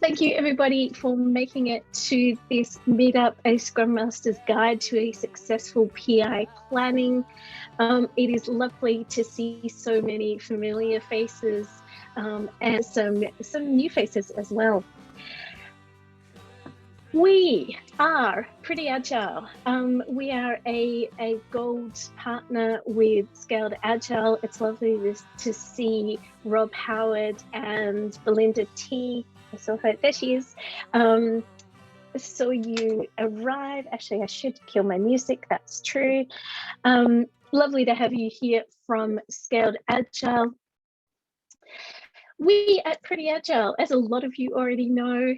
Thank you everybody for making it to this Meetup, a Scrum Master's Guide to a Successful PI Planning. It is lovely to see so many familiar faces and some new faces as well. We are Pretty Agile. We are a gold partner with Scaled Agile. It's lovely to see Rob Howard and Belinda T. I saw her, there she is. So you arrive. Actually, I should kill my music, that's true. Lovely to have you here from Scaled Agile. We at Pretty Agile, as a lot of you already know,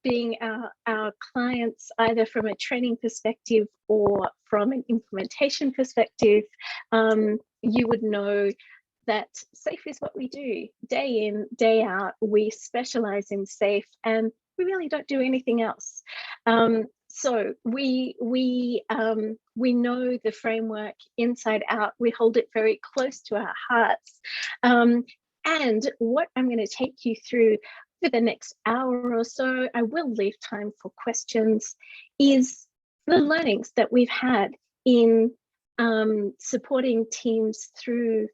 being our clients, either from a training perspective or from an implementation perspective, you would know that SAFe is what we do. Day in, day out, we specialize in SAFe and we really don't do anything else. So we know the framework inside out. We hold it very close to our hearts. And what I'm going to take you through for the next hour or so, I will leave time for questions, is the learnings that we've had in supporting teams through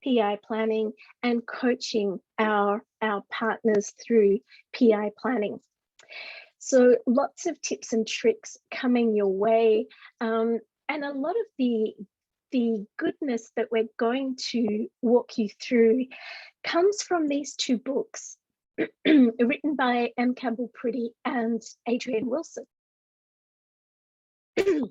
PI planning and coaching our partners through PI planning. So lots of tips and tricks coming your way, and a lot of the goodness that we're going to walk you through comes from these two books written by M. Campbell Pretty and Adrian Wilson. Please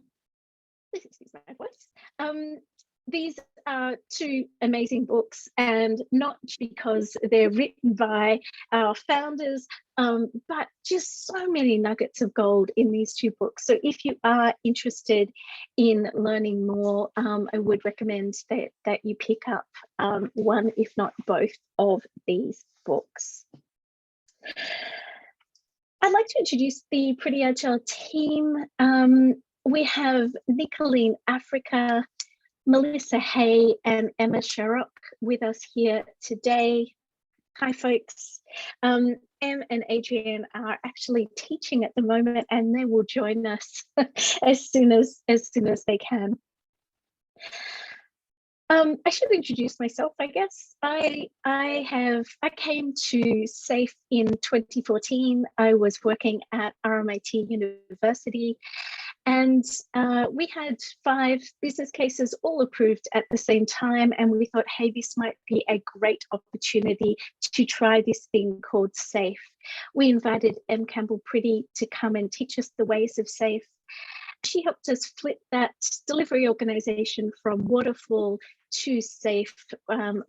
excuse my voice. These are two amazing books, and not because they're written by our founders, but just so many nuggets of gold in these two books. So if you are interested in learning more, I would recommend that you pick up one, if not both, of these books. I'd like to introduce the Pretty Agile team. We have Nicolene Africa, Melissa Hay and Emma Sharrock with us here today. Hi folks. Em and Adrian are actually teaching at the moment and they will join us as soon as they can. I should introduce myself, I guess. I came to SAFe in 2014. I was working at RMIT University, and we had 5 business cases all approved at the same time. And we thought, hey, this might be a great opportunity to try this thing called SAFe. We invited M. Campbell Pretty to come and teach us the ways of SAFe. She helped us flip that delivery organization from waterfall to SAFe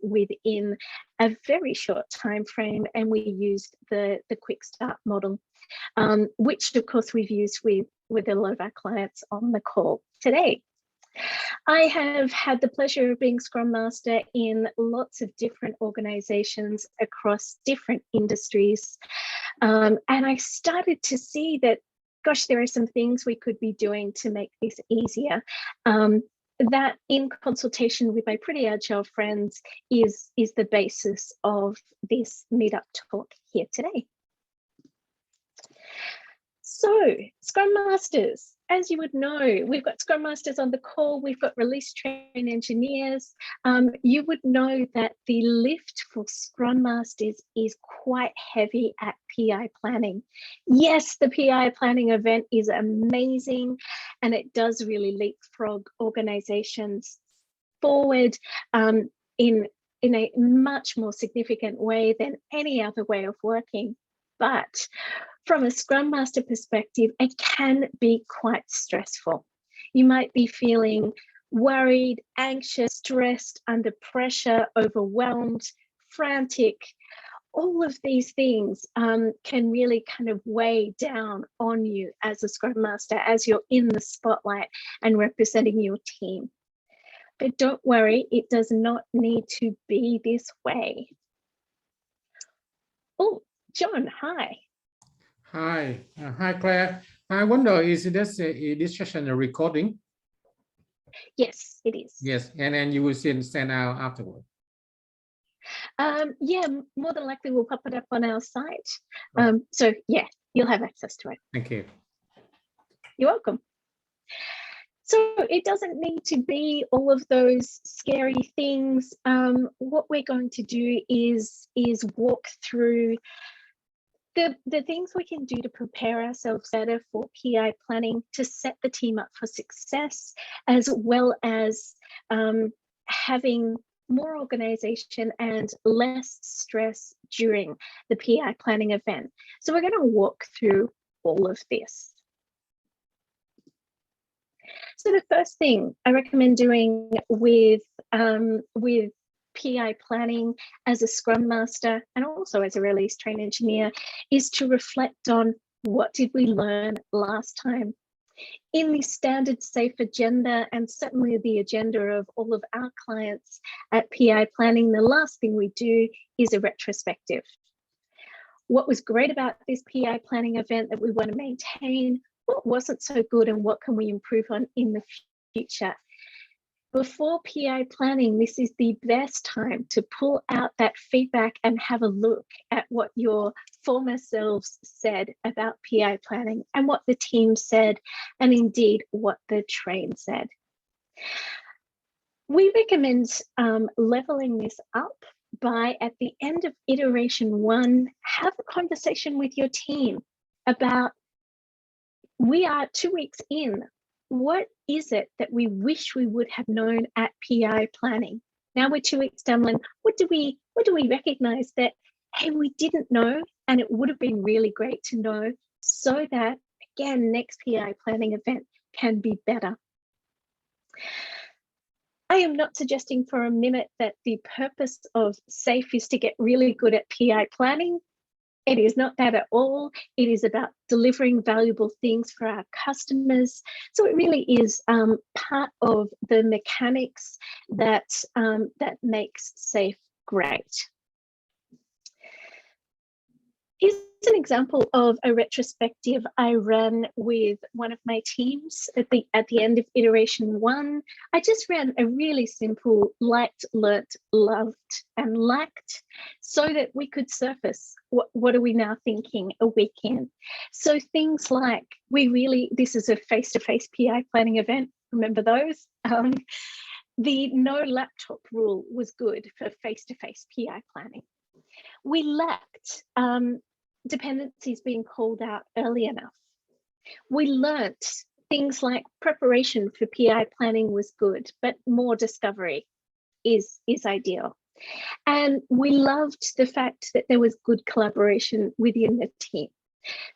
within a very short time frame, and we used the quick start model, which of course we've used with a lot of our clients on the call today. I have had the pleasure of being Scrum Master in lots of different organizations across different industries, and I started to see that, gosh, there are some things we could be doing to make this easier. That, in consultation with my Pretty Agile friends, is the basis of this Meetup talk here today. So, Scrum Masters, as you would know, we've got Scrum Masters on the call, we've got release train engineers. You would know that the lift for Scrum Masters is quite heavy at PI planning. Yes, the PI planning event is amazing, and it does really leapfrog organizations forward in a much more significant way than any other way of working. But from a Scrum Master perspective, it can be quite stressful. You might be feeling worried, anxious, stressed, under pressure, overwhelmed, frantic. All of these things can really kind of weigh down on you as a Scrum Master as you're in the spotlight and representing your team. But don't worry, it does not need to be this way. Oh, John, hi. Hi, hi Claire. I wonder, is this session a recording? Yes, it is. Yes, and then you will send out afterward. Yeah, more than likely we'll pop it up on our site. Oh. So yeah, you'll have access to it. Thank you. You're welcome. So it doesn't need to be all of those scary things. What we're going to do is walk through the things we can do to prepare ourselves better for PI planning, to set the team up for success, as well as having more organization and less stress during the PI planning event. So we're going to walk through all of this. So the first thing I recommend doing with PI planning as a Scrum Master and also as a release train engineer is to reflect on what did we learn last time. In the standard SAFE agenda, and certainly the agenda of all of our clients at PI planning, the last thing we do is a retrospective. What was great about this PI planning event that we want to maintain? What wasn't so good, and what can we improve on in the future? Before PI planning, this is the best time to pull out that feedback and have a look at what your former selves said about PI planning and what the team said, and indeed what the train said. We recommend leveling this up by, at the end of iteration 1, have a conversation with your team about, we are 2 weeks in. What is it that we wish we would have known at PI planning? Now we're 2 weeks down the line. What do we recognize that, hey, we didn't know, and it would have been really great to know, so that, again, next PI planning event can be better. I am not suggesting for a minute that the purpose of SAFE is to get really good at PI planning. It is not that at all. It is about delivering valuable things for our customers. So it really is part of the mechanics that, that makes SAFE great. Here's an example of a retrospective I ran with one of my teams at the end of iteration 1. I just ran a really simple liked, learnt, loved, and liked, so that we could surface what are we now thinking a week in. So things like, this is a face-to-face PI planning event. Remember those? The no laptop rule was good for face-to-face PI planning. We lacked dependencies being called out early enough. We learnt things like preparation for PI planning was good, but more discovery is ideal. And we loved the fact that there was good collaboration within the team.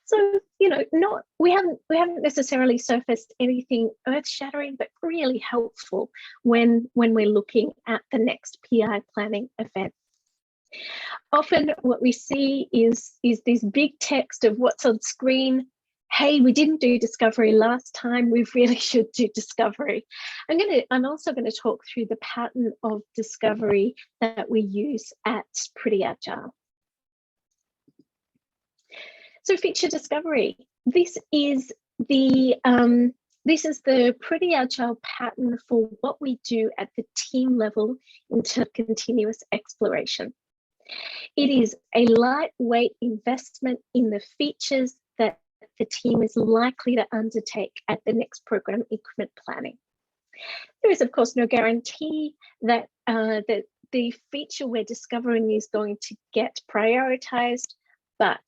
So, you know, we haven't necessarily surfaced anything earth-shattering, but really helpful when we're looking at the next PI planning event. Often what we see is this big text of what's on screen. Hey, we didn't do discovery last time. We really should do discovery. I'm also going to talk through the pattern of discovery that we use at Pretty Agile. So feature discovery. This is the Pretty Agile pattern for what we do at the team level into continuous exploration. It is a lightweight investment in the features that the team is likely to undertake at the next program increment planning. There is, of course, no guarantee that that the feature we're discovering is going to get prioritized, but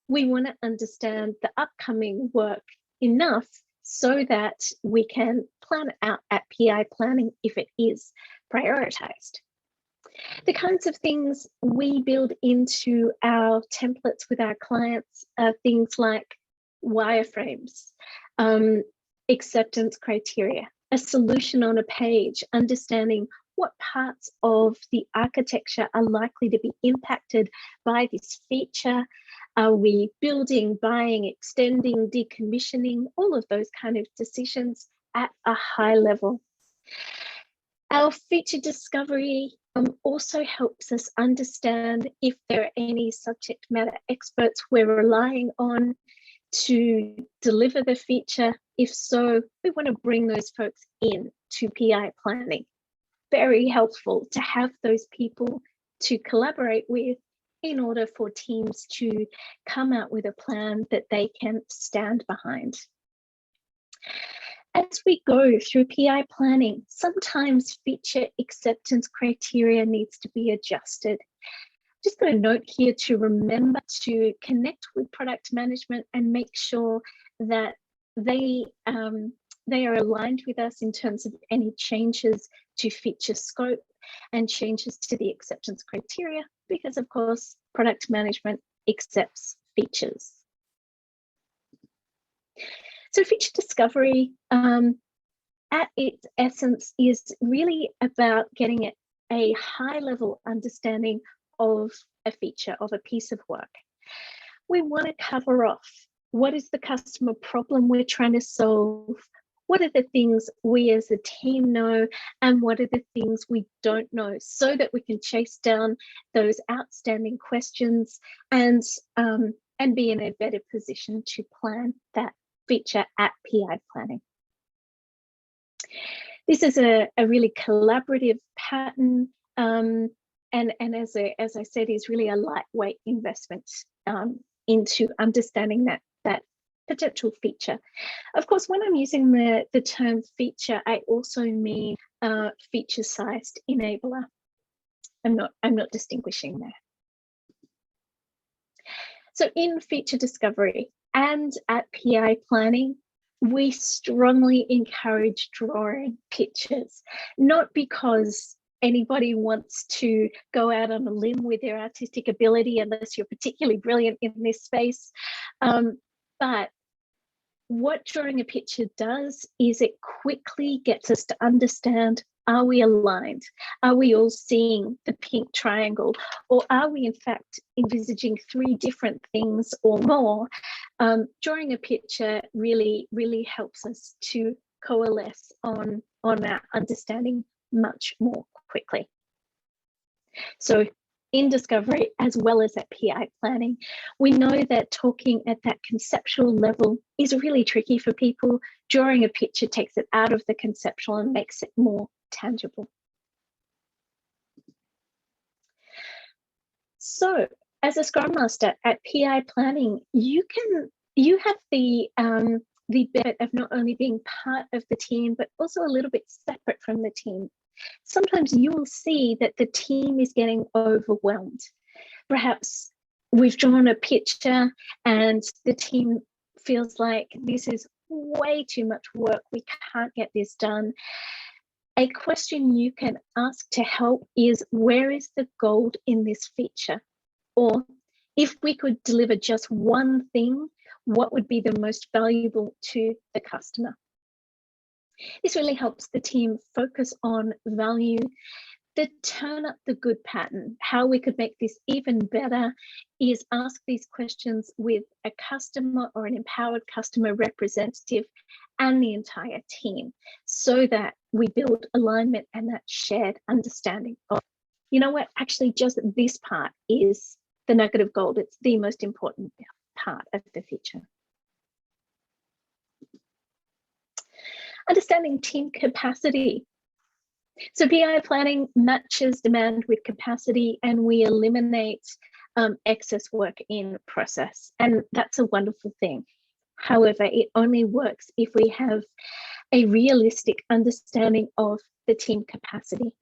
we want to understand the upcoming work enough so that we can plan out at PI planning if it is prioritized. The kinds of things we build into our templates with our clients are things like wireframes, acceptance criteria, a solution on a page, understanding what parts of the architecture are likely to be impacted by this feature. Are we building, buying, extending, decommissioning, all of those kind of decisions at a high level. Our feature discovery also helps us understand if there are any subject matter experts we're relying on to deliver the feature. If so, we want to bring those folks in to PI planning. very helpful to have those people to collaborate with in order for teams to come out with a plan that they can stand behind. As we go through PI planning, sometimes feature acceptance criteria needs to be adjusted. Just got a note here to remember to connect with product management and make sure that they are aligned with us in terms of any changes to feature scope and changes to the acceptance criteria, because of course, product management accepts features. So feature discovery at its essence is really about getting a high level understanding of a feature, of a piece of work. We want to cover off what is the customer problem we're trying to solve, what are the things we as a team know, and what are the things we don't know, so that we can chase down those outstanding questions and be in a better position to plan that feature at PI planning. This is a really collaborative pattern, and as I said, is really a lightweight investment into understanding that potential feature. Of course, when I'm using the term feature, I also mean feature-sized enabler. I'm not distinguishing there. So in feature discovery and at PI planning, we strongly encourage drawing pictures, not because anybody wants to go out on a limb with their artistic ability, unless you're particularly brilliant in this space. But what drawing a picture does is it quickly gets us to understand, are we aligned? Are we all seeing the pink triangle? Or are we in fact envisaging 3 different things or more? Drawing a picture really helps us to coalesce on our understanding much more quickly. So in discovery, as well as at PI planning, we know that talking at that conceptual level is really tricky for people. Drawing a picture takes it out of the conceptual and makes it more tangible. So as a Scrum Master at PI planning, you have the benefit of not only being part of the team, but also a little bit separate from the team. Sometimes you will see that the team is getting overwhelmed. Perhaps we've drawn a picture and the team feels like this is way too much work, we can't get this done. A question you can ask to help is, where is the gold in this feature? Or if we could deliver just one thing, what would be the most valuable to the customer? This really helps the team focus on value, the turn up the good pattern. How we could make this even better is ask these questions with a customer or an empowered customer representative and the entire team, so that we build alignment and that shared understanding of, you know what, actually just this part is the nugget of gold. It's the most important part of the feature. Understanding team capacity. So PI planning matches demand with capacity, and we eliminate excess work in process. And that's a wonderful thing. However, it only works if we have a realistic understanding of the team capacity.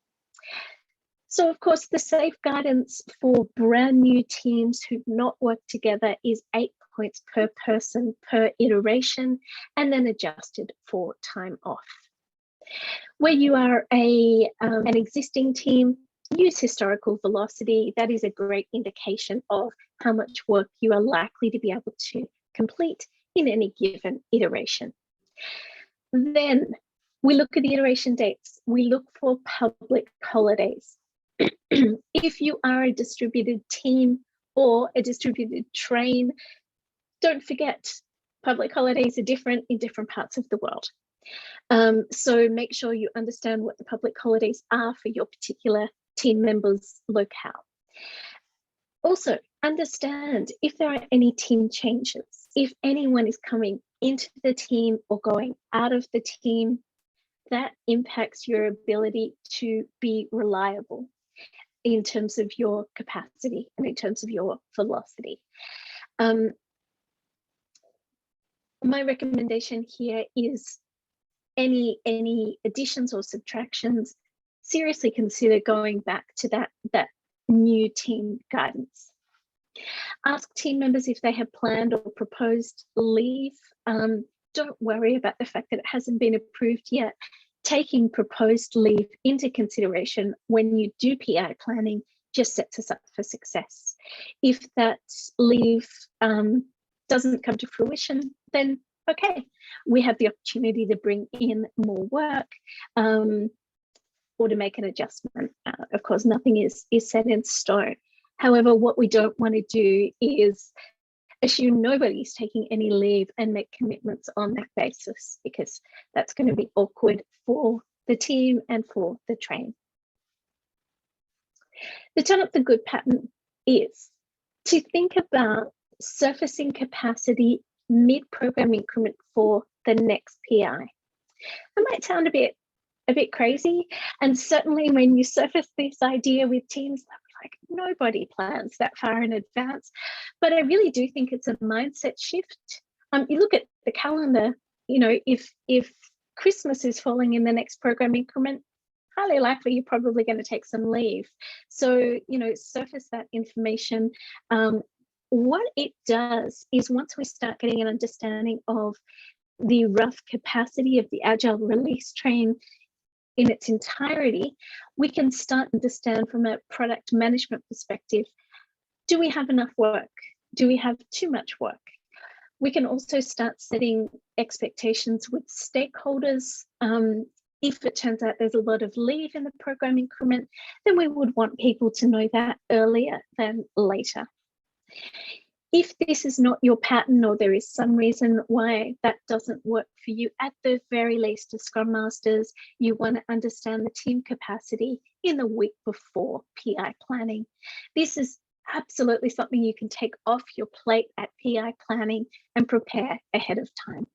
So of course, the safe guidance for brand new teams who've not worked together is 8 points per person per iteration, and then adjusted for time off. Where you are an existing team, use historical velocity. That is a great indication of how much work you are likely to be able to complete in any given iteration. Then we look at the iteration dates. We look for public holidays. If you are a distributed team or a distributed train, don't forget public holidays are different in different parts of the world. So make sure you understand what the public holidays are for your particular team members' locale. Also, understand if there are any team changes, if anyone is coming into the team or going out of the team. that impacts your ability to be reliable in terms of your capacity and in terms of your velocity. My recommendation here is any additions or subtractions, seriously consider going back to that new team guidance. Ask team members if they have planned or proposed leave. Don't worry about the fact that it hasn't been approved yet. Taking proposed leave into consideration when you do PI planning just sets us up for success. If that leave doesn't come to fruition, then okay, we have the opportunity to bring in more work or to make an adjustment. Of course, nothing is set in stone. However, what we don't want to do is assume nobody's taking any leave and make commitments on that basis, because that's going to be awkward for the team and for the train. The turn up the good pattern is to think about surfacing capacity mid-program increment for the next PI. That might sound a bit crazy, and certainly when you surface this idea with teams, like nobody plans that far in advance, but I really do think it's a mindset shift. You look at the calendar, you know, if Christmas is falling in the next program increment, highly likely you're probably going to take some leave. So, you know, surface that information. What it does is, once we start getting an understanding of the rough capacity of the Agile Release Train in its entirety, we can start to understand from a product management perspective, do we have enough work? Do we have too much work? We can also start setting expectations with stakeholders. If it turns out there's a lot of leave in the program increment, then we would want people to know that earlier than later. If this is not your pattern, or there is some reason why that doesn't work for you, at the very least, as Scrum Masters, you want to understand the team capacity in the week before PI planning. This is absolutely something you can take off your plate at PI planning and prepare ahead of time.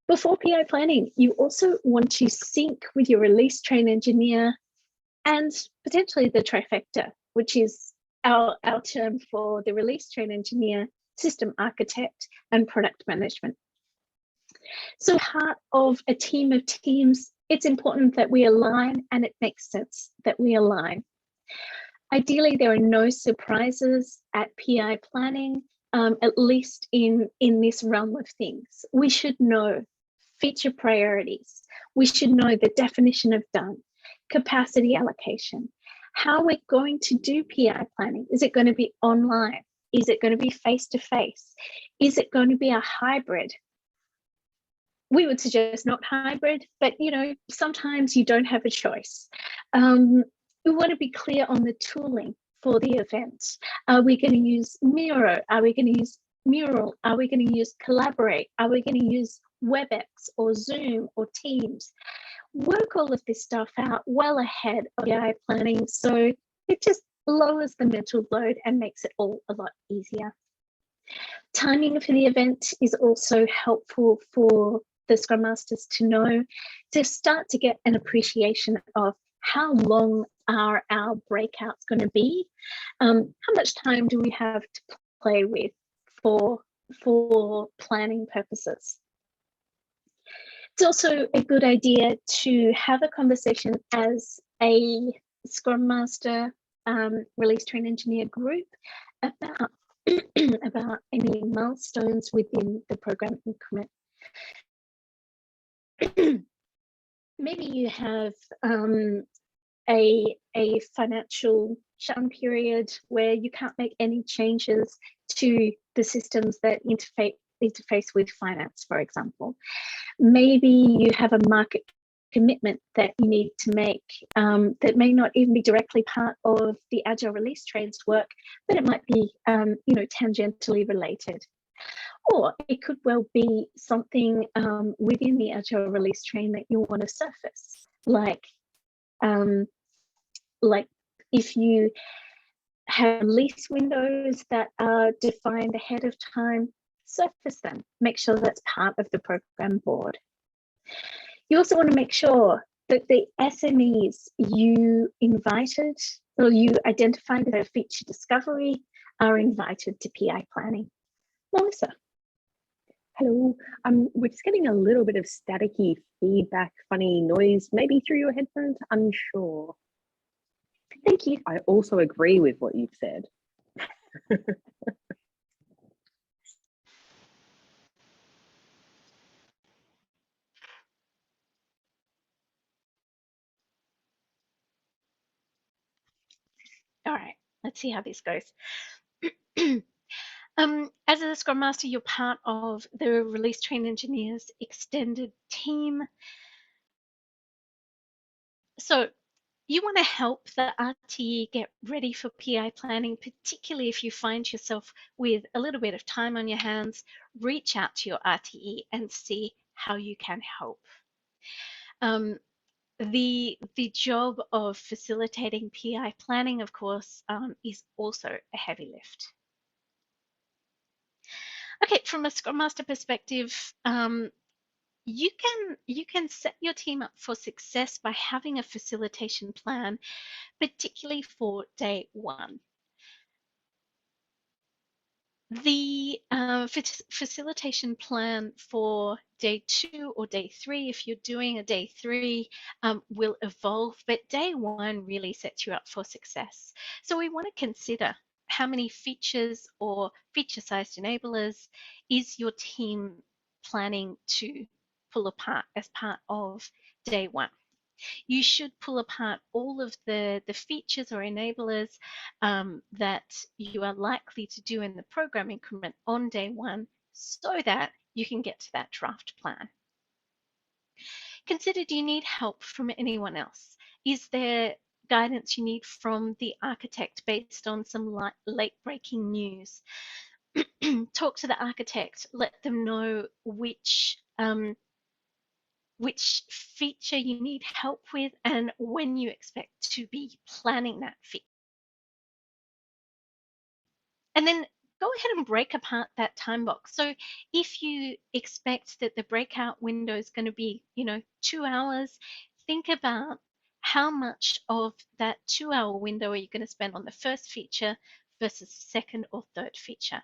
Before PI planning, you also want to sync with your release train engineer and potentially the trifecta, which is our term for the release train engineer, system architect, and product management. So, part of a team of teams, it's important that we align, and it makes sense that we align. Ideally, there are no surprises at PI planning, at least in this realm of things. We should know feature priorities. We should know the definition of done, capacity allocation, how we're going to do PI planning. Is it going to be online? Is it going to be face-to-face? Is it going to be a hybrid? We would suggest not hybrid, but you know, sometimes you don't have a choice. We want to be clear on the tooling for the event. Are we going to use Miro? Are we going to use Mural? Are we going to use Collaborate? Are we going to use WebEx or Zoom or Teams? Work all of this stuff out well ahead of PI planning, so it just lowers the mental load and makes it all a lot easier. Timing for the event is also helpful for the Scrum Masters to know, to start to get an appreciation of how long are our breakouts going to be, how much time do we have to play with for planning purposes. It's also a good idea to have a conversation as a Scrum Master release train engineer group about, about any milestones within the program increment. Maybe you have a financial shutdown period where you can't make any changes to the systems that interface with finance, for example. Maybe you have a market commitment that you need to make that may not even be directly part of the Agile Release Trains work, but it might be tangentially related. Or it could well be something within the Agile Release Train that you want to surface, like if you have release windows that are defined ahead of time, surface them. Make sure that's part of the program board. You also want to make sure that the SMEs you invited or you identified as a feature discovery are invited to PI planning. Melissa. Hello, we're just getting a little bit of staticky feedback, funny noise, maybe through your headphones, unsure. Thank you. I also agree with what you've said. All right, let's see how this goes. As a Scrum Master, you're part of the Release Train Engineers extended team. So you want to help the RTE get ready for PI planning, particularly if you find yourself with a little bit of time on your hands. Reach out to your RTE and see how you can help. The job of facilitating PI planning, of course, is also a heavy lift. Okay, from a Scrum Master perspective, you can set your team up for success by having a facilitation plan, particularly for day one. The facilitation plan for day 2 or day 3, if you're doing a day 3, will evolve, but day 1 really sets you up for success. So we want to consider how many features or feature-sized enablers is your team planning to pull apart as part of day 1. You should pull apart all of the features or enablers that you are likely to do in the program increment on day 1 so that you can get to that draft plan. Consider, do you need help from anyone else? Is there guidance you need from the architect based on some late breaking news? Talk to the architect, let them know which feature you need help with and when you expect to be planning that feature. And then go ahead and break apart that time box. So if you expect that the breakout window is going to be, 2 hours, think about how much of that 2-hour window are you going to spend on the first feature versus second or third feature.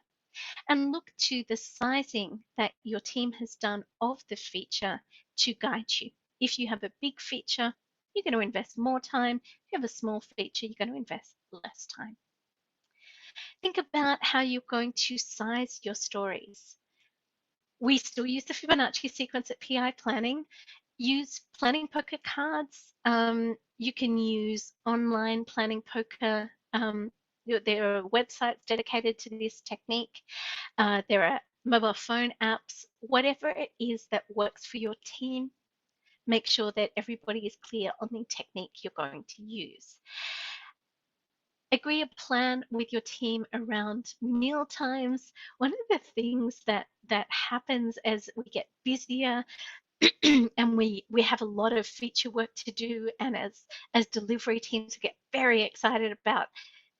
And look to the sizing that your team has done of the feature to guide you. If you have a big feature, you're going to invest more time. If you have a small feature, you're going to invest less time. Think about how you're going to size your stories. We still use the Fibonacci sequence at PI planning. Use planning poker cards. You can use online planning poker. There are websites dedicated to this technique. There are mobile phone apps. Whatever it is that works for your team, make sure that everybody is clear on the technique you're going to use. Agree a plan with your team around meal times. One of the things that happens as we get busier and we have a lot of feature work to do, and as delivery teams get very excited about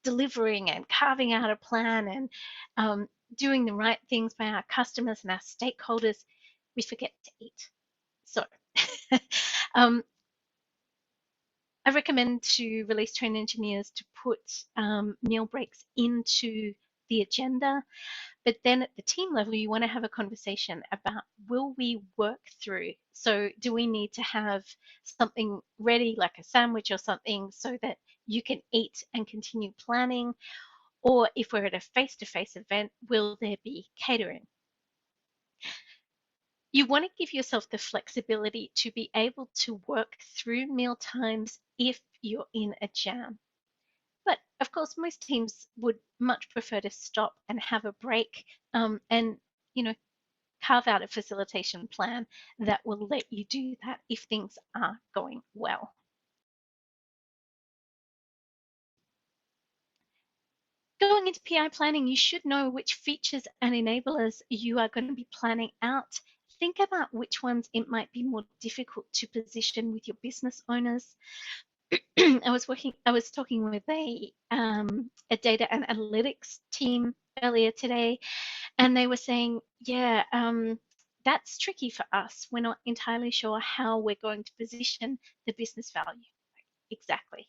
delivering and carving out a plan and doing the right things by our customers and our stakeholders, we forget to eat. So I recommend to release train engineers to put meal breaks into the agenda, but then at the team level, you want to have a conversation about, will we work through? So do we need to have something ready, like a sandwich or something, so that you can eat and continue planning? Or if we're at a face-to-face event, will there be catering? You want to give yourself the flexibility to be able to work through meal times if you're in a jam. But of course, most teams would much prefer to stop and have a break and, carve out a facilitation plan that will let you do that if things are going well. Going into PI planning, you should know which features and enablers you are going to be planning out. Think about which ones it might be more difficult to position with your business owners. I was talking with a data and analytics team earlier today, and they were saying, yeah, that's tricky for us. We're not entirely sure how we're going to position the business value. Exactly.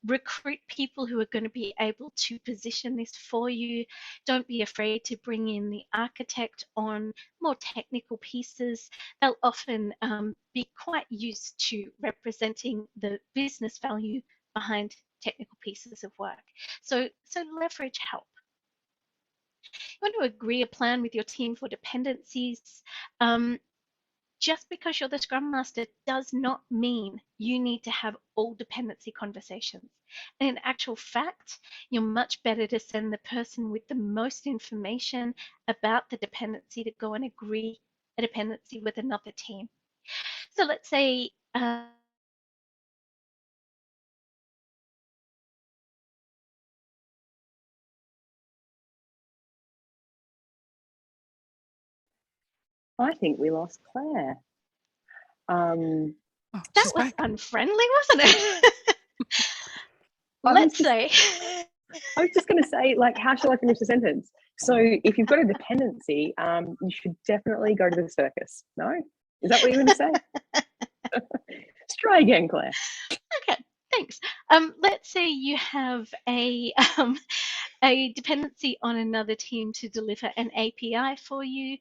Recruit people who are going to be able to position this for you. Don't be afraid to bring in the architect on more technical pieces. They'll often be quite used to representing the business value behind technical pieces of work. So leverage help. You want to agree a plan with your team for dependencies. Just because you're the Scrum Master does not mean you need to have all dependency conversations. And in actual fact, you're much better to send the person with the most information about the dependency to go and agree a dependency with another team. So let's say I think we lost Claire. That was unfriendly, wasn't it? Let's say. I was just going to say, like, how shall I finish the sentence? So if you've got a dependency, you should definitely go to the circus. No? Is that what you're going to say? Let's try again, Claire. Okay, thanks. Let's say you have a dependency on another team to deliver an API for you.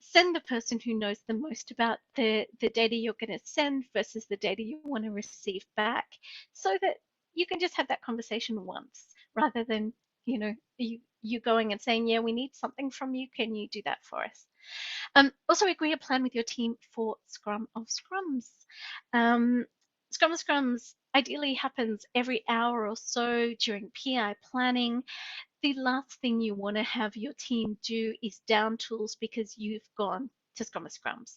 Send the person who knows the most about the data you're going to send versus the data you want to receive back, so that you can just have that conversation once rather than, you know, you going and saying, yeah, we need something from you. Can you do that for us? Also agree a plan with your team for Scrum of Scrums. Scrum of Scrums ideally happens every hour or so during PI planning. The last thing you want to have your team do is down tools because you've gone to Scrum of Scrums.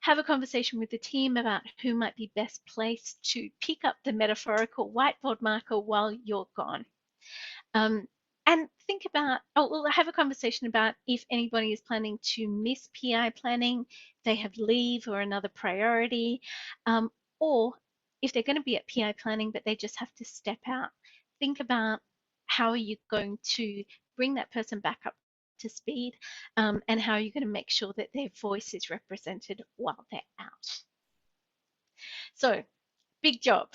Have a conversation with the team about who might be best placed to pick up the metaphorical whiteboard marker while you're gone. And think about, we'll have a conversation about if anybody is planning to miss PI planning, they have leave or another priority, or if they're going to be at PI planning but they just have to step out. Think about how are you going to bring that person back up to speed, and how are you going to make sure that their voice is represented while they're out. So, big job.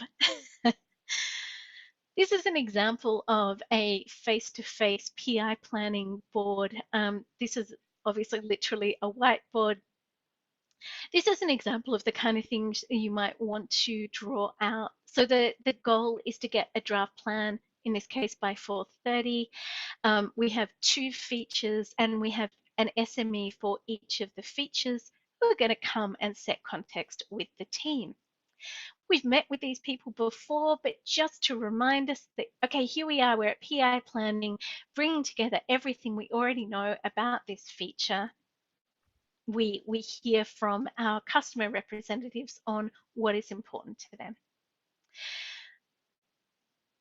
This is an example of a face-to-face PI planning board. This is obviously literally a whiteboard. This is an example of the kind of things you might want to draw out. So the goal is to get a draft plan, in this case by 4:30. We have 2 features and we have an SME for each of the features who are going to come and set context with the team. We've met with these people before, but just to remind us that, okay, here we are, we're at PI planning, bringing together everything we already know about this feature. We hear from our customer representatives on what is important to them.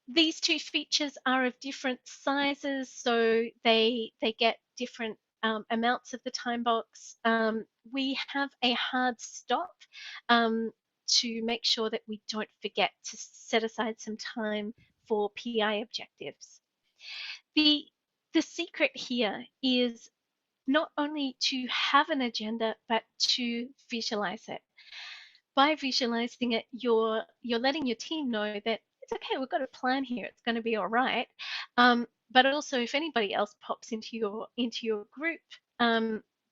These 2 features are of different sizes, so they get different amounts of the time box. We have a hard stop to make sure that we don't forget to set aside some time for PI objectives. The secret here is not only to have an agenda, but to visualize it. By visualizing it, you're letting your team know that it's okay, we've got a plan here, it's going to be all right. But also, if anybody else pops into your group,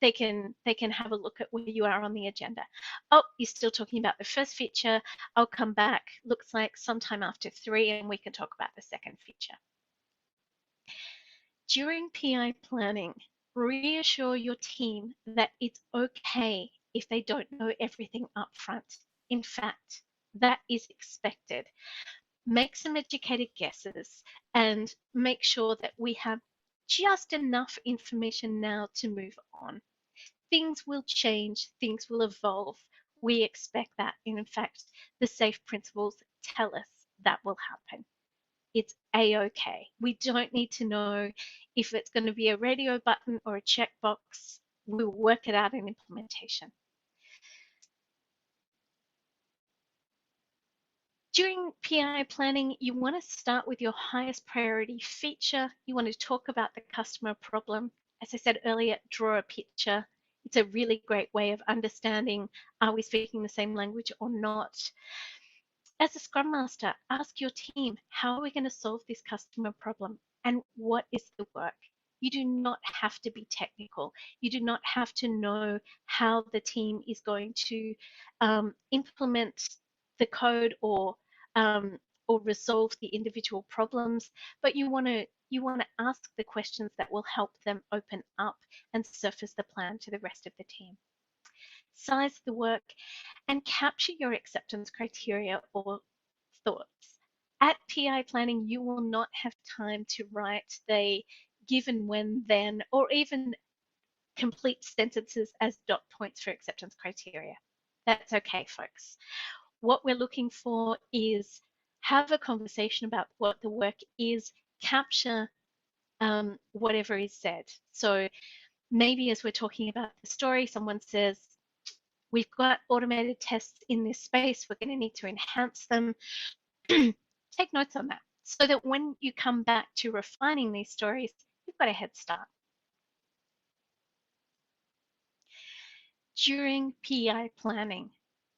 they can have a look at where you are on the agenda. Oh, you're still talking about the first feature. I'll come back, looks like sometime after 3, and we can talk about the second feature. During PI planning, reassure your team that it's okay if they don't know everything up front. In fact, that is expected. Make some educated guesses and make sure that we have just enough information now to move on. Things will change, things will evolve. We expect that. And in fact, the SAFe principles tell us that will happen. It's a-okay. We don't need to know if it's going to be a radio button or a checkbox. We'll work it out in implementation. During PI planning, you want to start with your highest priority feature. You want to talk about the customer problem. As I said earlier, draw a picture. It's a really great way of understanding, are we speaking the same language or not? As a Scrum Master, ask your team, how are we going to solve this customer problem and what is the work? You do not have to be technical. You do not have to know how the team is going to implement the code or resolve the individual problems, but you want to ask the questions that will help them open up and surface the plan to the rest of the team. Size the work and capture your acceptance criteria or thoughts. At PI planning, you will not have time to write the given, when, then, or even complete sentences as dot points for acceptance criteria. That's okay, folks. What we're looking for is have a conversation about what the work is, capture whatever is said. So maybe as we're talking about the story, someone says, we've got automated tests in this space, we're going to need to enhance them. Take notes on that so that when you come back to refining these stories, you've got a head start. During PI planning,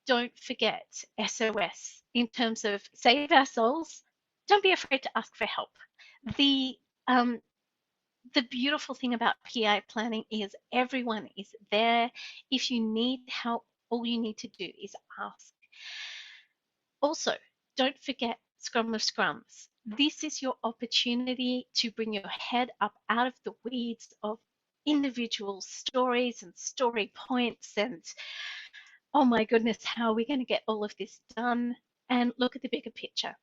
don't forget SOS in terms of save our souls. Don't be afraid to ask for help. The beautiful thing about PI planning is everyone is there. If you need help, all you need to do is ask. Also, don't forget Scrum of Scrums. This is your opportunity to bring your head up out of the weeds of individual stories and story points and, oh my goodness, how are we going to get all of this done? And look at the bigger picture.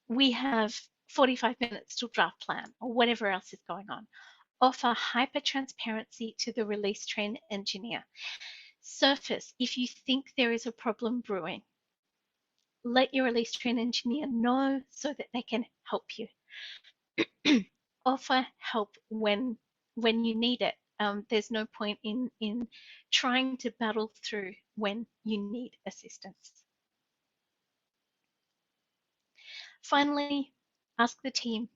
We have 45 minutes to draft plan or whatever else is going on. Offer hyper transparency to the release train engineer. Surface if you think there is a problem brewing. Let your release train engineer know so that they can help you. Offer help when you need it. There's no point in trying to battle through when you need assistance. Finally, ask the team.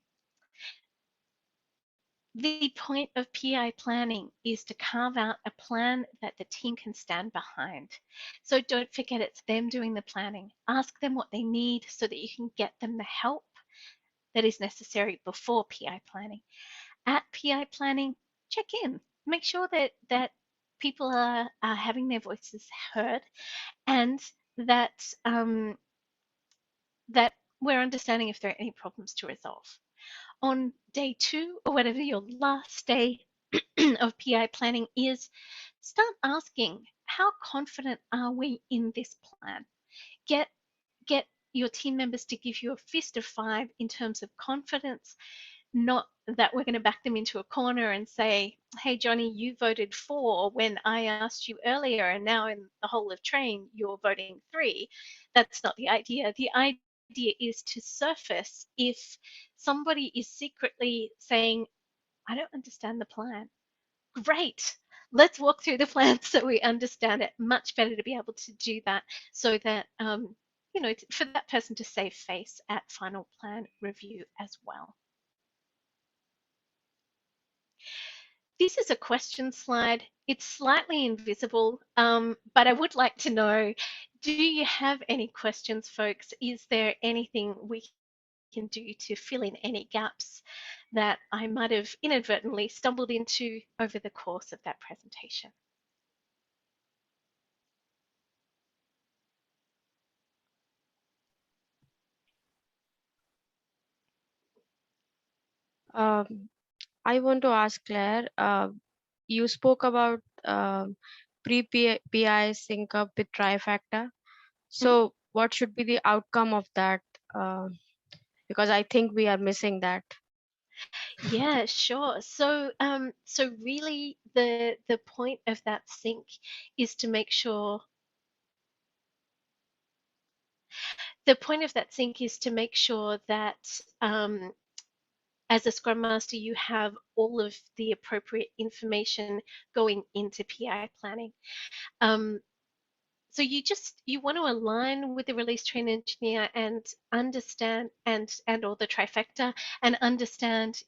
The point of PI planning is to carve out a plan that the team can stand behind. So don't forget it's them doing the planning. Ask them what they need so that you can get them the help that is necessary before PI planning. At PI planning, check in. Make sure that people are having their voices heard and that that we're understanding if there are any problems to resolve. On day 2 or whatever your last day of PI planning is, start asking, how confident are we in this plan? Get your team members to give you a fist of 5 in terms of confidence, not that we're going to back them into a corner and say, hey, Johnny, you voted 4 when I asked you earlier, and now in the whole of train, you're voting 3. That's not the idea. The idea is to surface if somebody is secretly saying, I don't understand the plan. Great. Let's walk through the plan so we understand it. Much better to be able to do that so that, for that person to save face at final plan review as well. This is a question slide. It's slightly invisible, but I would like to know, do you have any questions, folks? Is there anything we can do to fill in any gaps that I might have inadvertently stumbled into over the course of that presentation? I want to ask Claire, you spoke about pre-PI sync up with trifactor. So what should be the outcome of that? Because I think we are missing that. Yeah, sure. So really the point of that sync is to make sure that as a Scrum Master, you have all of the appropriate information going into PI planning. So you want to align with the release train engineer and understand and or the trifecta and understand,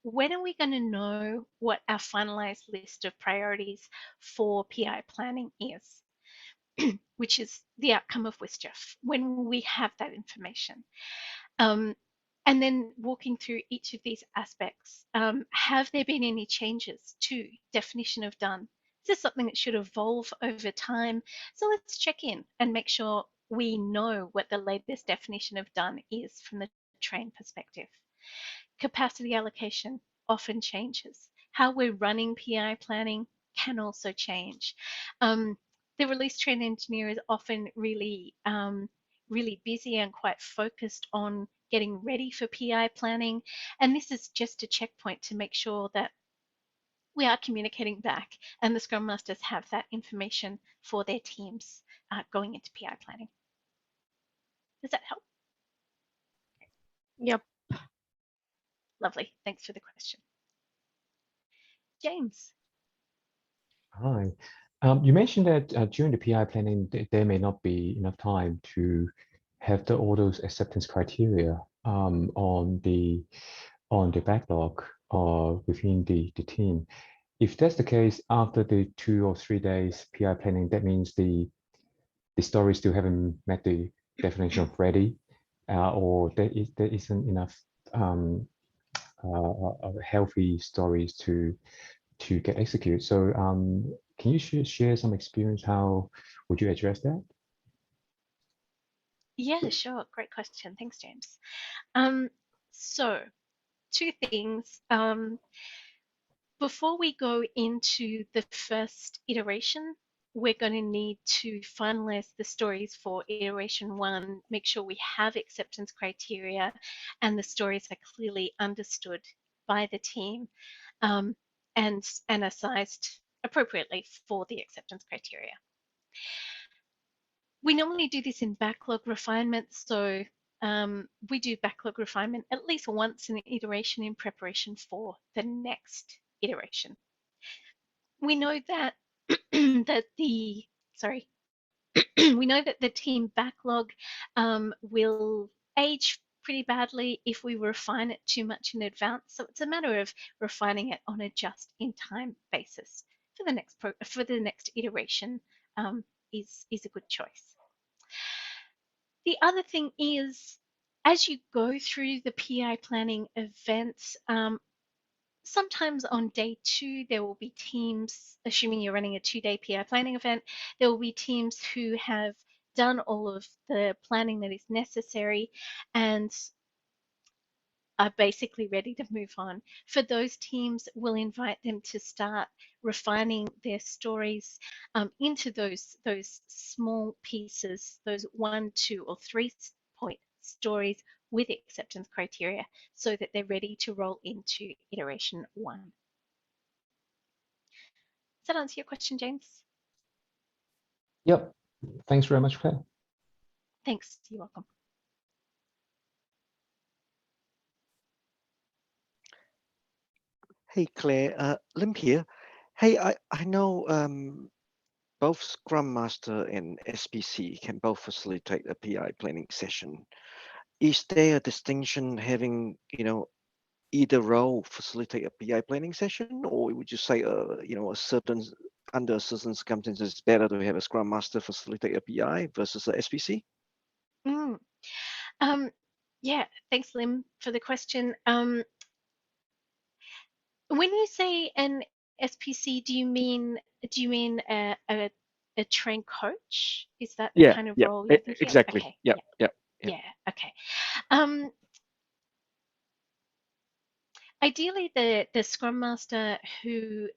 when are we going to know what our finalized list of priorities for PI planning is, which is the outcome of WSJF, when will we have that information? And then walking through each of these aspects, have there been any changes to definition of done? Is this something that should evolve over time? So let's check in and make sure we know what the latest definition of done is from the train perspective. Capacity allocation often changes. How we're running PI planning can also change. The release train engineer is often really busy and quite focused on getting ready for PI planning. And this is just a checkpoint to make sure that we are communicating back and the Scrum Masters have that information for their teams going into PI planning. Does that help? Yep. Lovely. Thanks for the question. James. Hi. You mentioned that during the PI planning, there may not be enough time to have all those acceptance criteria on the backlog or within the team. If that's the case, after the 2 or 3 days PI planning, that means the story still haven't met the definition of ready, or there isn't enough healthy stories to get executed. So can you share some experience? How would you address that? Yeah, sure. Great question. Thanks, James. So 2 things. Before we go into the first iteration, we're going to need to finalize the stories for iteration 1, make sure we have acceptance criteria and the stories are clearly understood by the team and are sized appropriately for the acceptance criteria. We normally do this in backlog refinement, so we do backlog refinement at least once in an iteration in preparation for the next iteration. We know that that the we know that the team backlog will age pretty badly if we refine it too much in advance. So it's a matter of refining it on a just-in-time basis for the next iteration. Is a good choice. The other thing is, as you go through the PI planning events, sometimes on day 2, there will be teams, assuming you're running a 2-day PI planning event, there will be teams who have done all of the planning that is necessary and are basically ready to move on. For those teams, we'll invite them to start refining their stories into those small pieces, those 1, 2, or 3 point stories with acceptance criteria so that they're ready to roll into iteration 1. Does that answer your question, James? Yep. Thanks very much, Claire. Thanks. You're welcome. Hey, Claire. Lim here. Hey, I know both Scrum Master and SPC can both facilitate a PI planning session. Is there a distinction having, either role facilitate a PI planning session, or would you say, under certain circumstances, it's better to have a Scrum Master facilitate a PI versus a SPC? Yeah, thanks, Lim, for the question. When you say an SPC, do you mean a train coach? Is that the kind of role you're thinking exactly. of? Okay. Yeah. Okay. Ideally, the Scrum Master who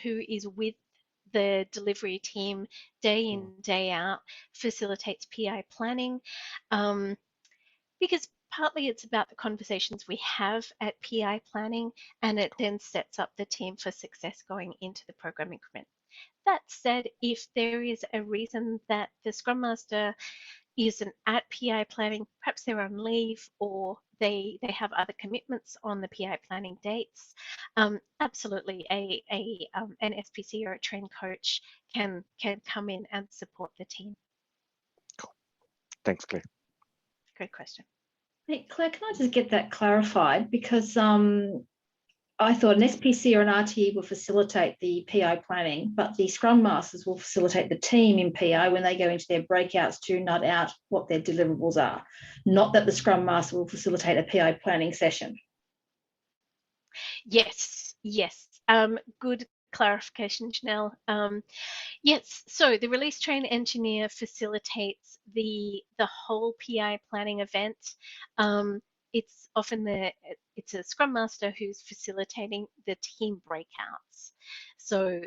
is with the delivery team day in, day out facilitates PI planning, because partly it's about the conversations we have at PI planning, and it then sets up the team for success going into the program increment. That said, if there is a reason that the Scrum Master isn't at PI planning, perhaps they're on leave or they have other commitments on the PI planning dates, absolutely an SPC or a train coach can come in and support the team. Cool. Thanks, Claire. Great question. Hey, Claire, can I just get that clarified? Because I thought an SPC or an RTE will facilitate the PI planning, but the Scrum Masters will facilitate the team in PI when they go into their breakouts to nut out what their deliverables are. Not that the Scrum Master will facilitate a PI planning session. Yes, yes. Good clarification, Janelle. Yes, so the release train engineer facilitates the whole PI planning event. It's often it's a Scrum Master who's facilitating the team breakouts. So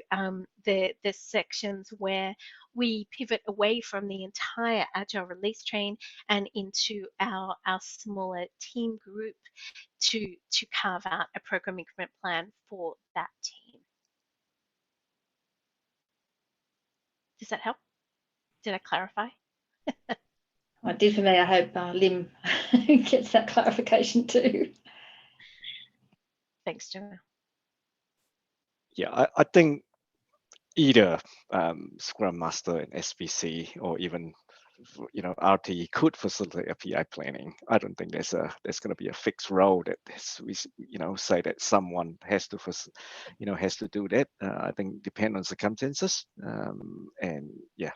the sections where we pivot away from the entire Agile Release Train and into our smaller team group to carve out a program increment plan for that team. Does that help? Did I clarify? I did for me. I hope Lim gets that clarification too. Thanks, Joanna. Yeah, I think either Scrum Master and SPC or even RTE could facilitate a PI planning. I don't think there's going to be a fixed role that we say that someone has to has to do that. I think depend on circumstances, and yeah.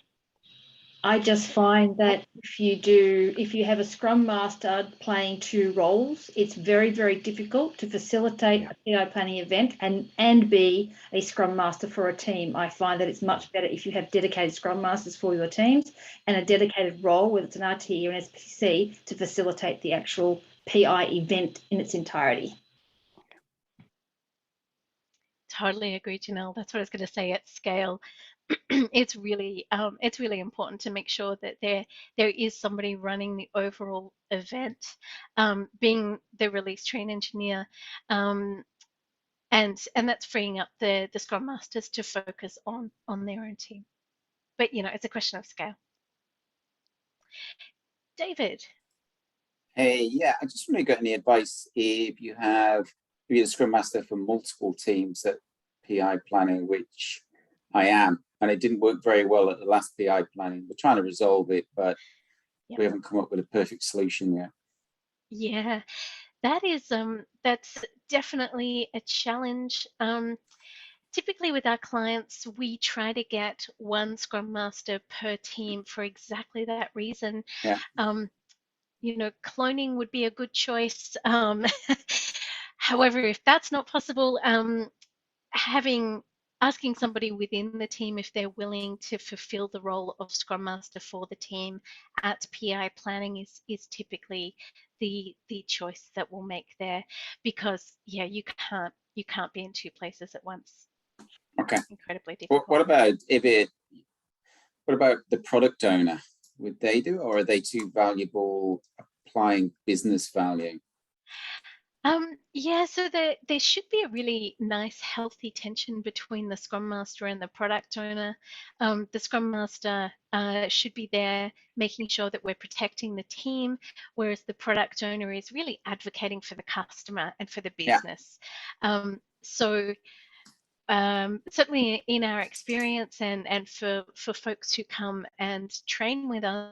I just find that if you have a Scrum Master playing two roles, it's very, very difficult to facilitate a PI planning event and be a Scrum Master for a team. I find that it's much better if you have dedicated Scrum Masters for your teams and a dedicated role, whether it's an RTE or an SPC, to facilitate the actual PI event in its entirety. Totally agree, Janelle. That's what I was going to say. At scale, it's really important to make sure that there is somebody running the overall event, being the release train engineer, and that's freeing up the Scrum Masters to focus on their own team. But it's a question of scale. David. Hey, yeah, I just want to get any advice if you're a Scrum Master for multiple teams at PI planning, which I am, and it didn't work very well at the last PI planning. We're trying to resolve it, but we haven't come up with a perfect solution yet. Yeah, that's definitely a challenge. Typically with our clients, we try to get one Scrum Master per team for exactly that reason. Yeah. Cloning would be a good choice. However, if that's not possible, asking somebody within the team if they're willing to fulfill the role of Scrum Master for the team at PI planning is typically the choice that we'll make there, because you can't be in two places at once. Okay. Incredibly difficult. What about the product owner? Would they do, or are they too valuable applying business value? So there should be a really nice, healthy tension between the Scrum Master and the product owner. The Scrum Master should be there making sure that we're protecting the team, whereas the product owner is really advocating for the customer and for the business. Certainly in our experience and for folks who come and train with us,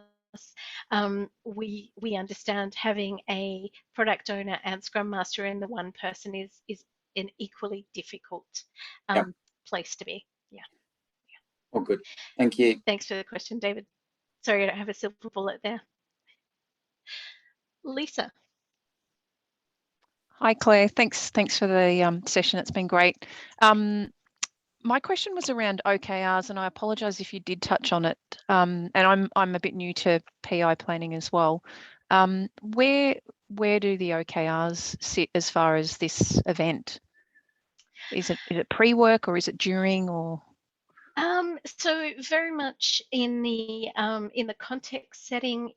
we understand having a product owner and Scrum Master in the one person is an equally difficult place to be. Yeah. Oh, good. Thank you. Thanks for the question, David. Sorry, I don't have a silver bullet there. Lisa. Hi, Claire. Thanks for the session. It's been great. My question was around OKRs, and I apologise if you did touch on it. And I'm a bit new to PI planning as well. Where do the OKRs sit as far as this event? Is it pre-work or is it during or? So very much in the context setting,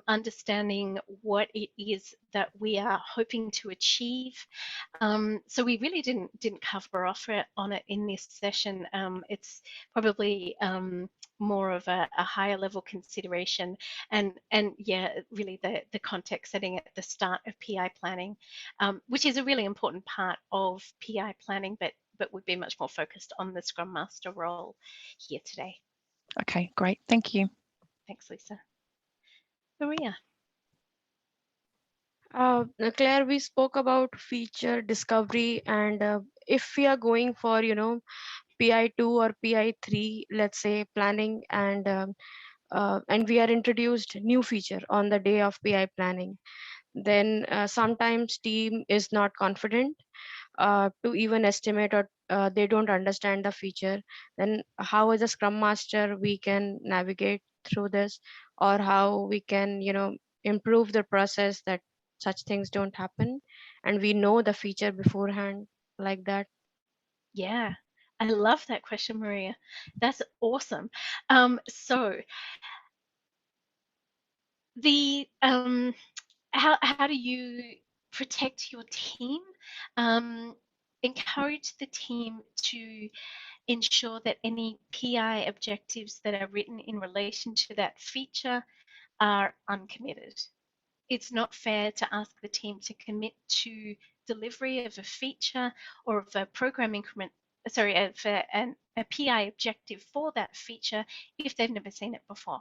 understanding what it is that we are hoping to achieve. So we really didn't cover off on it in this session. It's probably more of a higher level consideration, and yeah, really the context setting at the start of PI planning, which is a really important part of PI planning, but would be much more focused on the Scrum Master role here today. Okay, great. Thank you. Thanks, Lisa. Maria. Claire, we spoke about feature discovery, and if we are going for, PI2 or PI3, let's say planning, and we are introduced new feature on the day of PI planning, then sometimes team is not confident to even estimate, or they don't understand the feature. Then how as a Scrum Master we can navigate through this, or how we can improve the process that such things don't happen and we know the feature beforehand, like that. Yeah, I love that question, Maria. That's awesome. So the how do you protect your team? Encourage the team to ensure that any PI objectives that are written in relation to that feature are uncommitted. It's not fair to ask the team to commit to delivery of a feature or of a program increment, sorry, of a PI objective for that feature if they've never seen it before.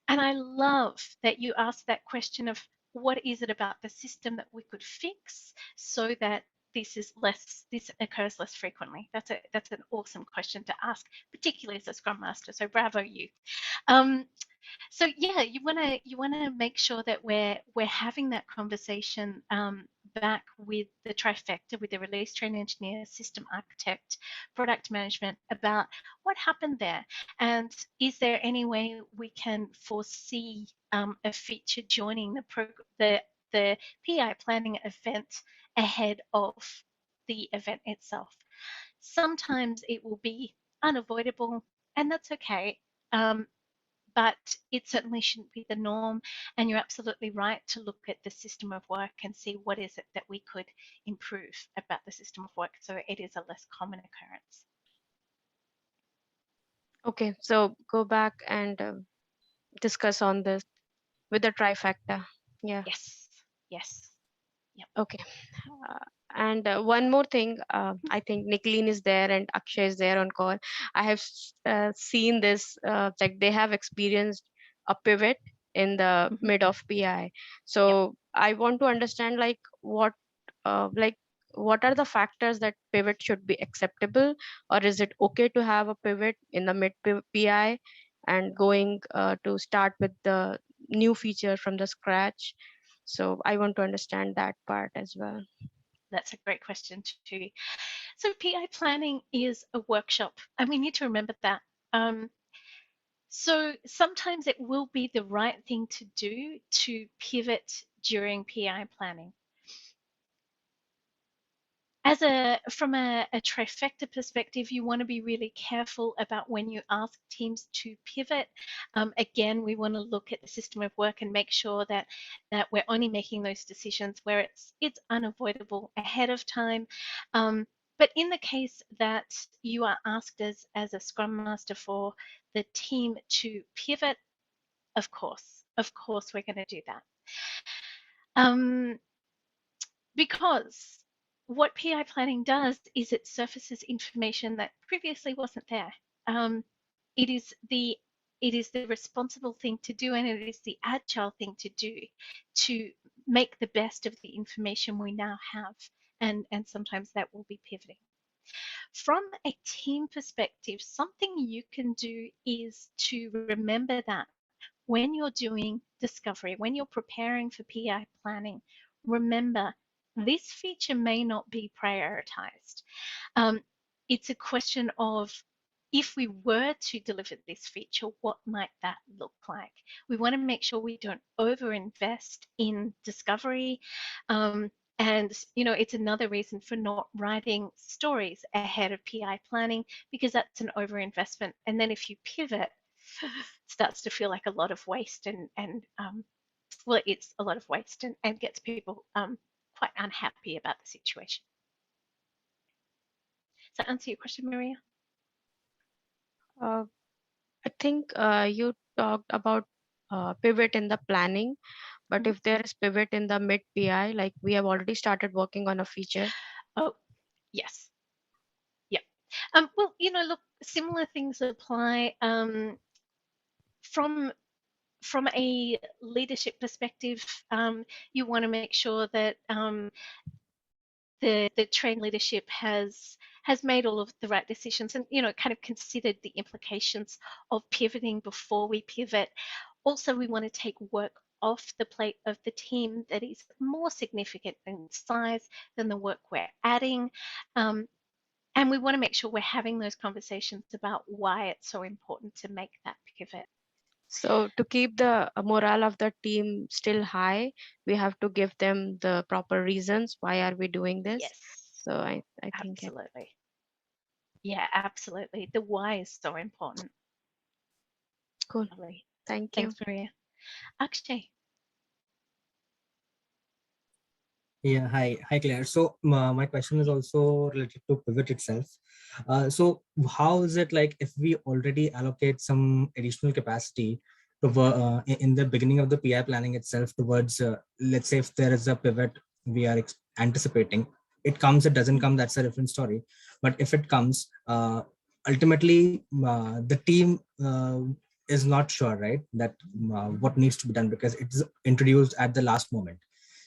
And I love that you asked that question of what is it about the system that we could fix so that this occurs less frequently. That's an awesome question to ask, particularly as a Scrum Master. So bravo you. So yeah, you wanna make sure that we're having that conversation back with the trifecta, with the release train engineer, system architect, product management, about what happened there, and is there any way we can foresee a feature joining the PI planning event ahead of the event itself. Sometimes it will be unavoidable, and that's okay. But it certainly shouldn't be the norm. And you're absolutely right to look at the system of work and see what is it that we could improve about the system of work so it is a less common occurrence. Okay, so go back and discuss on this with the trifecta. Yeah. Yes. Yep. Okay. And one more thing, I think Nicolene is there and Akshay is there on call. I have seen this, like they have experienced a pivot in the mid of PI. So I want to understand like what are the factors that pivot should be acceptable, or is it okay to have a pivot in the mid PI and going to start with the new feature from the scratch? So I want to understand that part as well. That's a great question too. So PI planning is a workshop, and we need to remember that. So sometimes it will be the right thing to do to pivot during PI planning. From a trifecta perspective, you want to be really careful about when you ask teams to pivot. Again, we want to look at the system of work and make sure that we're only making those decisions where it's unavoidable ahead of time. But in the case that you are asked as a Scrum Master for the team to pivot, of course we're going to do that. Because what PI planning does is it surfaces information that previously wasn't there. It is the responsible thing to do, and it is the agile thing to do to make the best of the information we now have, and sometimes that will be pivoting. From a team perspective, something you can do is to remember that when you're doing discovery, when you're preparing for PI planning, remember this feature may not be prioritized. It's a question of, if we were to deliver this feature, what might that look like? We want to make sure we don't overinvest in discovery and And, you know, it's another reason for not writing stories ahead of PI planning, because that's an overinvestment. And then if you pivot, it starts to feel like a lot of waste well, it's a lot of waste and gets people quite unhappy about the situation. Does that answer your question, Maria? I think you talked about pivot in the planning, but if there is pivot in the mid PI, like we have already started working on a feature. Oh, yes. Yeah. Well, you know, look, similar things apply from a leadership perspective. You want to make sure that the trained leadership has made all of the right decisions and, you know, kind of considered the implications of pivoting before we pivot. Also, we want to take work off the plate of the team that is more significant in size than the work we're adding. And we want to make sure we're having those conversations about why it's so important to make that pivot. So to keep the morale of the team still high, we have to give them the proper reasons. Why are we doing this? Yes. So I think absolutely. Yeah, absolutely. The why is so important. Cool. Lovely. Thank you. Thanks, Maria. Akshay. Yeah, hi Claire. So my question is also related to pivot itself. So how is it like if we already allocate some additional capacity to in the beginning of the PI planning itself towards, let's say if there is a pivot we are anticipating, it comes, it doesn't come, that's a different story. But if it comes, ultimately the team is not sure, right, that what needs to be done because it's introduced at the last moment.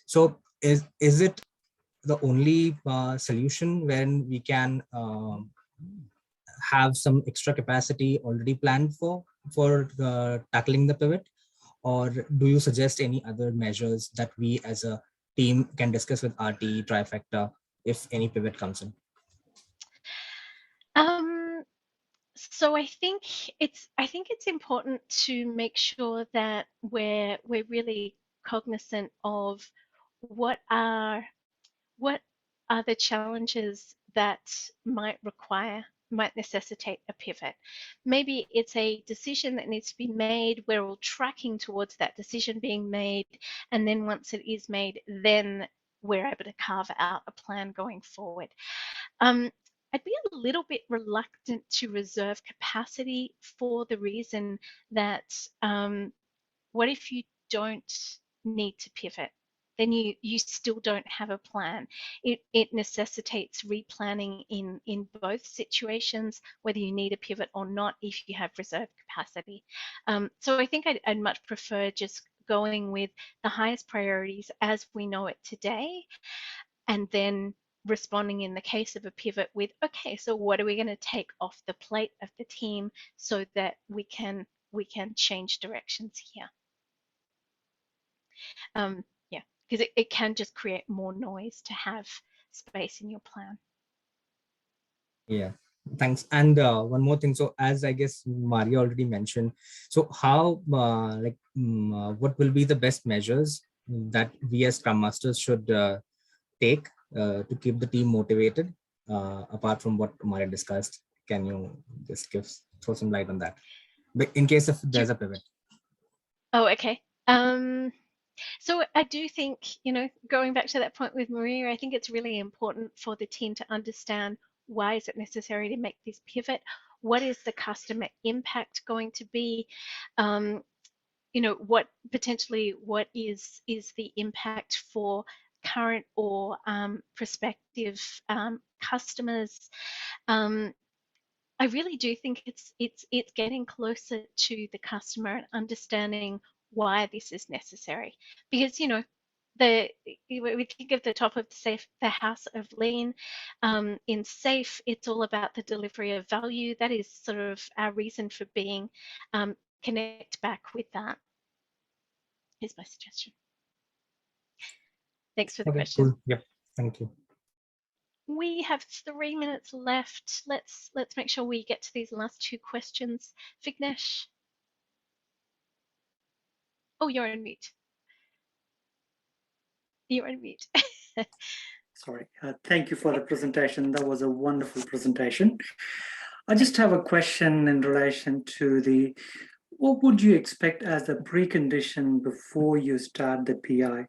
So is it the only solution when we can have some extra capacity already planned for tackling the pivot, or do you suggest any other measures that we as a team can discuss with RT trifecta if any pivot comes in? So I think it's important to make sure that we're really cognizant of what are the challenges that might necessitate a pivot. Maybe it's a decision that needs to be made. We're all tracking towards that decision being made, and then once it is made, then we're able to carve out a plan going forward. I'd be a little bit reluctant to reserve capacity for the reason that what if you don't need to pivot? Then you still don't have a plan. It necessitates replanning in both situations, whether you need a pivot or not, if you have reserve capacity. So I think I'd much prefer just going with the highest priorities as we know it today, and then responding in the case of a pivot with, okay, so what are we going to take off the plate of the team so that we can change directions here. Yeah, because it can just create more noise to have space in your plan. Yeah, thanks. And one more thing. So as I guess Maria already mentioned, so how what will be the best measures that we as Scrum Masters should take to keep the team motivated, apart from what Maria discussed? Can you just throw some light on that? But in case if there's a pivot. Oh, okay. So I do think, you know, going back to that point with Maria, I think it's really important for the team to understand why is it necessary to make this pivot? What is the customer impact going to be? You know, what is the impact for current or prospective customers? I really do think it's getting closer to the customer and understanding why this is necessary, because, you know, we think of the top of the house of lean. In SAFe, it's all about the delivery of value. That is sort of our reason for being. Connect back with that. Here's my suggestion. Thanks for the question. Cool. Yep. Thank you. We have 3 minutes left. Let's make sure we get to these last 2 questions. Vignesh. Oh, you're on mute. You're on mute. Sorry. Thank you for the presentation. That was a wonderful presentation. I just have a question in relation to what would you expect as the precondition before you start the PI?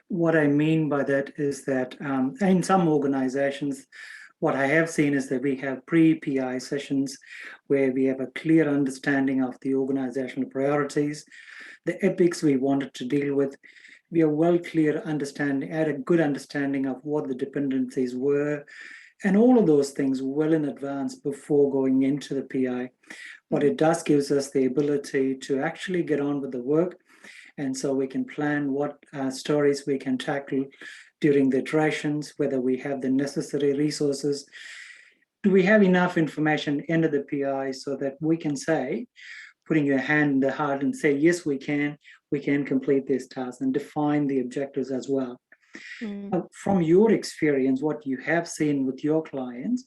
What I mean by that is that in some organizations, what I have seen is that we have pre-PI sessions where we have a clear understanding of the organizational priorities, the epics we wanted to deal with. We are well clear understanding, had a good understanding of what the dependencies were, and all of those things well in advance before going into the PI. What it does gives us the ability to actually get on with the work, and so we can plan what stories we can tackle during the iterations, whether we have the necessary resources. Do we have enough information into the PI so that we can say, putting your hand in the heart and say, yes, we can complete this task, and define the objectives as well. From your experience, what you have seen with your clients,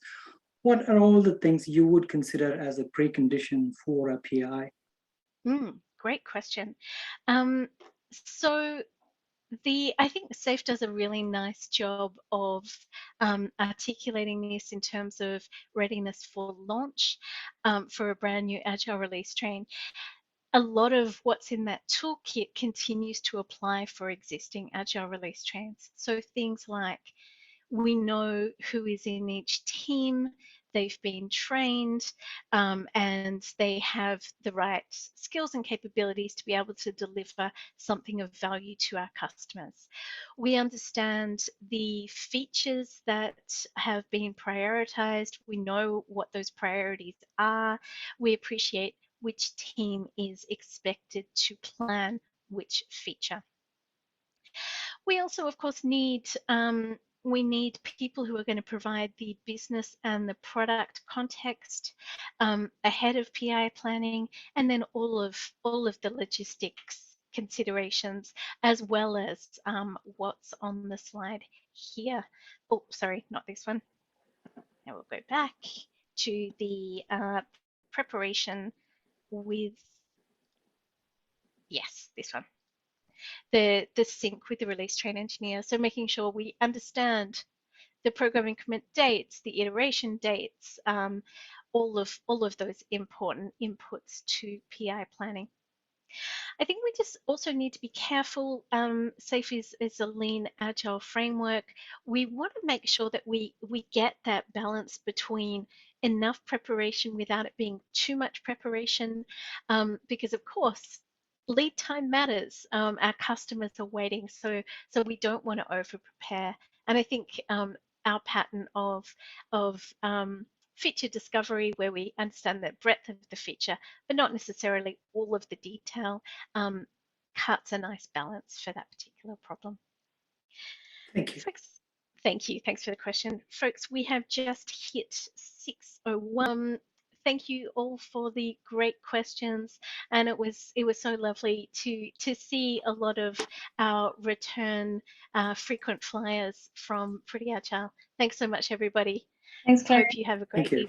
what are all the things you would consider as a precondition for a PI? Great question. So I think SAFE does a really nice job of articulating this in terms of readiness for launch for a brand new Agile Release Train. A lot of what's in that toolkit continues to apply for existing Agile Release Trains. So things like, we know who is in each team, they've been trained, and they have the right skills and capabilities to be able to deliver something of value to our customers. We understand the features that have been prioritized. We know what those priorities are. We appreciate which team is expected to plan which feature. We also, of course, need people who are going to provide the business and the product context ahead of PI planning, and then all of the logistics considerations, as well as what's on the slide here. Oh, sorry, not this one. Now we'll go back to the preparation with, yes, this one. The sync with the release train engineer. So making sure we understand the program increment dates, the iteration dates, all of those important inputs to PI planning. I think we just also need to be careful. SAFE is a lean agile framework. We want to make sure that we get that balance between enough preparation without it being too much preparation, because of course lead time matters. Our customers are waiting, so we don't want to over prepare. And I think our pattern of feature discovery, where we understand the breadth of the feature, but not necessarily all of the detail, cuts a nice balance for that particular problem. Thank you. Folks, thank you. Thanks for the question. Folks, we have just hit 6:01. Thank you all for the great questions, and it was so lovely to see a lot of our return frequent flyers from Pretty Agile. Thanks so much, everybody. Thanks, Claire. Hope you have a great evening.